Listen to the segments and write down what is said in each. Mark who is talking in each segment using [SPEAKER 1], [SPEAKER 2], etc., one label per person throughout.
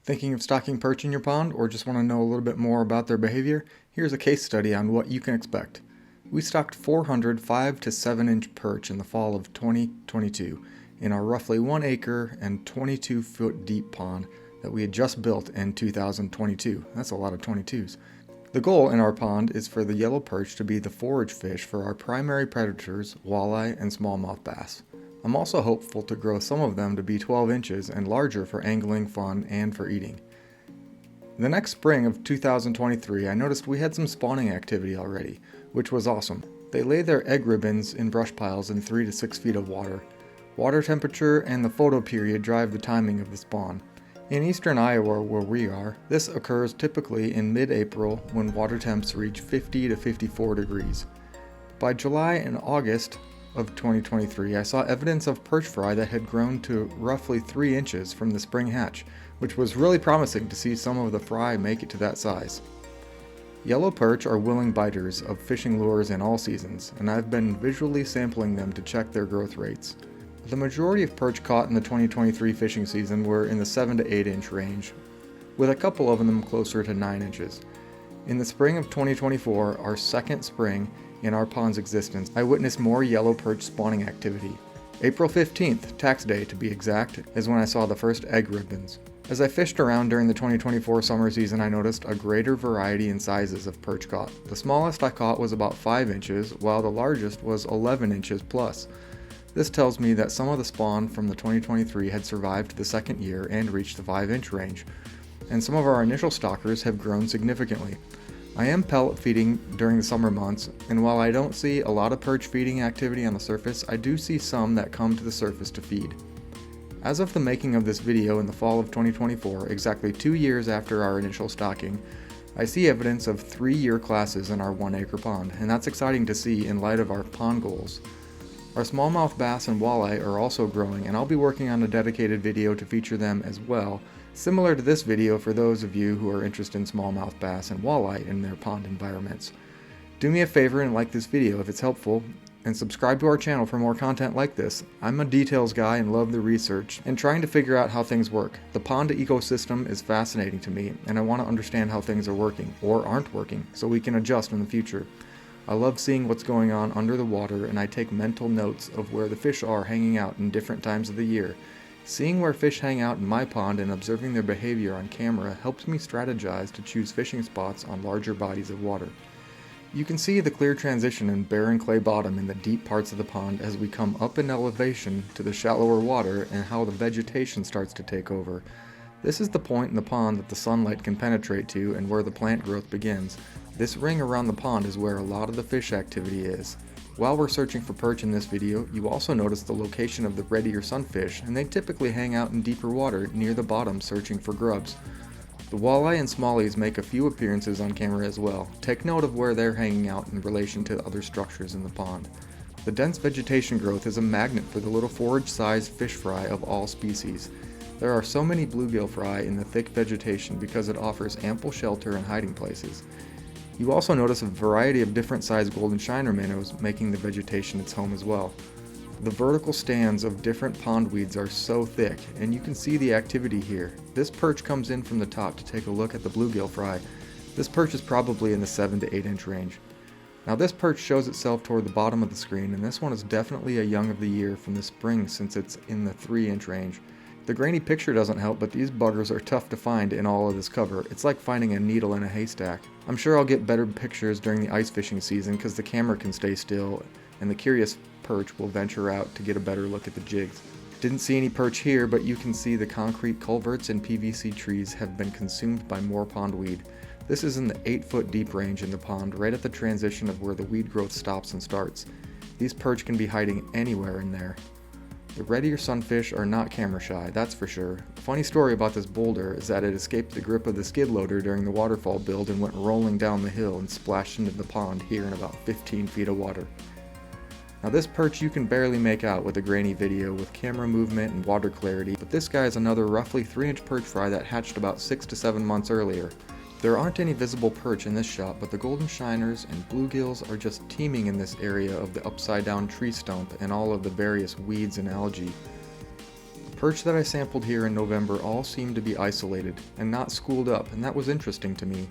[SPEAKER 1] Thinking of stocking perch in your pond or just want to know a little bit more about their behavior? Here's a case study on what you can expect. We stocked 400 5 to 7 inch perch in the fall of 2022 in our roughly 1 acre and 22 foot deep pond that we had just built in 2022. That's a lot of 22s. The goal in our pond is for the yellow perch to be the forage fish for our primary predators, walleye and smallmouth bass. I'm also hopeful to grow some of them to be 12 inches and larger for angling fun and for eating. The next spring of 2023, I noticed we had some spawning activity already, which was awesome. They lay their egg ribbons in brush piles in 3 to 6 feet of water. Water temperature and the photo period drive the timing of the spawn. In eastern Iowa, where we are, this occurs typically in mid-April when water temps reach 50 to 54 degrees. By July and August of 2023, I saw evidence of perch fry that had grown to roughly 3 inches from the spring hatch, which was really promising to see some of the fry make it to that size. Yellow perch are willing biters of fishing lures in all seasons, and I've been visually sampling them to check their growth rates. The majority of perch caught in the 2023 fishing season were in the 7 to 8 inch range, with a couple of them closer to 9 inches. In the spring of 2024, our second spring in our pond's existence, I witnessed more yellow perch spawning activity. April 15th, tax day to be exact, is when I saw the first egg ribbons. As I fished around during the 2024 summer season, I noticed a greater variety in sizes of perch caught. The smallest I caught was about 5 inches, while the largest was 11 inches plus. This tells me that some of the spawn from the 2023 had survived the second year and reached the 5-inch range, and some of our initial stockers have grown significantly. I am pellet feeding during the summer months, and while I don't see a lot of perch feeding activity on the surface, I do see some that come to the surface to feed. As of the making of this video in the fall of 2024, exactly 2 years after our initial stocking, I see evidence of 3-year classes in our 1 acre pond, and that's exciting to see in light of our pond goals. Our smallmouth bass and walleye are also growing, and I'll be working on a dedicated video to feature them as well, similar to this video for those of you who are interested in smallmouth bass and walleye in their pond environments. Do me a favor and like this video if it's helpful, and subscribe to our channel for more content like this. I'm a details guy and love the research and trying to figure out how things work. The pond ecosystem is fascinating to me, and I want to understand how things are working, or aren't working, so we can adjust in the future. I love seeing what's going on under the water, and I take mental notes of where the fish are hanging out in different times of the year. Seeing where fish hang out in my pond and observing their behavior on camera helps me strategize to choose fishing spots on larger bodies of water. You can see the clear transition in barren clay bottom in the deep parts of the pond as we come up in elevation to the shallower water and how the vegetation starts to take over. This is the point in the pond that the sunlight can penetrate to and where the plant growth begins. This ring around the pond is where a lot of the fish activity is. While we're searching for perch in this video, you also notice the location of the red ear sunfish, and they typically hang out in deeper water near the bottom searching for grubs. The walleye and smallies make a few appearances on camera as well. Take note of where they're hanging out in relation to other structures in the pond. The dense vegetation growth is a magnet for the little forage-sized fish fry of all species. There are so many bluegill fry in the thick vegetation because it offers ample shelter and hiding places. You also notice a variety of different sized golden shiner minnows making the vegetation its home as well. The vertical stands of different pond weeds are so thick, and you can see the activity here. This perch comes in from the top to take a look at the bluegill fry. This perch is probably in the 7 to 8 inch range. Now this perch shows itself toward the bottom of the screen, and this one is definitely a young of the year from the spring since it's in the 3 inch range. The grainy picture doesn't help, but these buggers are tough to find in all of this cover. It's like finding a needle in a haystack. I'm sure I'll get better pictures during the ice fishing season because the camera can stay still, and the curious perch will venture out to get a better look at the jigs. Didn't see any perch here, but you can see the concrete culverts and PVC trees have been consumed by more pondweed. This is in the 8-foot deep range in the pond, right at the transition of where the weed growth stops and starts. These perch can be hiding anywhere in there. The red ear sunfish are not camera shy, that's for sure. The funny story about this boulder is that it escaped the grip of the skid loader during the waterfall build and went rolling down the hill and splashed into the pond here in about 15 feet of water. Now this perch you can barely make out with a grainy video with camera movement and water clarity, but this guy is another roughly 3-inch perch fry that hatched about 6 to 7 months earlier. There aren't any visible perch in this shot, but the golden shiners and bluegills are just teeming in this area of the upside down tree stump and all of the various weeds and algae. The perch that I sampled here in November all seemed to be isolated and not schooled up, and that was interesting to me.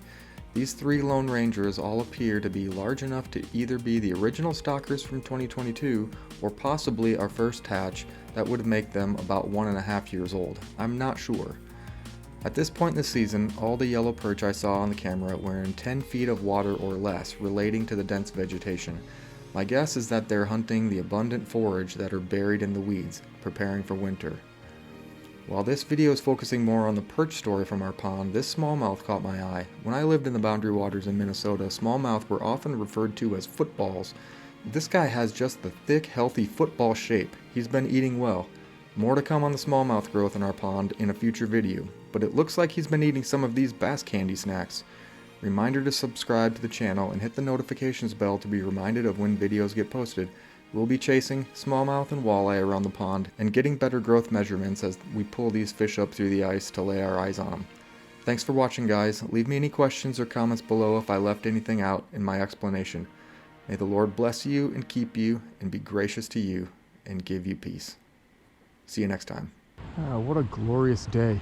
[SPEAKER 1] These 3 Lone Rangers all appear to be large enough to either be the original stockers from 2022 or possibly our first hatch that would make them about 1.5 years old. I'm not sure. At this point in the season, all the yellow perch I saw on the camera were in 10 feet of water or less relating to the dense vegetation. My guess is that they're hunting the abundant forage that are buried in the weeds, preparing for winter. While this video is focusing more on the perch story from our pond, this smallmouth caught my eye. When I lived in the boundary waters in Minnesota, smallmouth were often referred to as footballs. This guy has just the thick, healthy football shape. He's been eating well. More to come on the smallmouth growth in our pond in a future video, but it looks like he's been eating some of these bass candy snacks. Reminder to subscribe to the channel and hit the notifications bell to be reminded of when videos get posted. We'll be chasing smallmouth and walleye around the pond and getting better growth measurements as we pull these fish up through the ice to lay our eyes on them. Thanks for watching, guys. Leave me any questions or comments below if I left anything out in my explanation. May the Lord bless you and keep you and be gracious to you and give you peace. See you next time.
[SPEAKER 2] What a glorious day.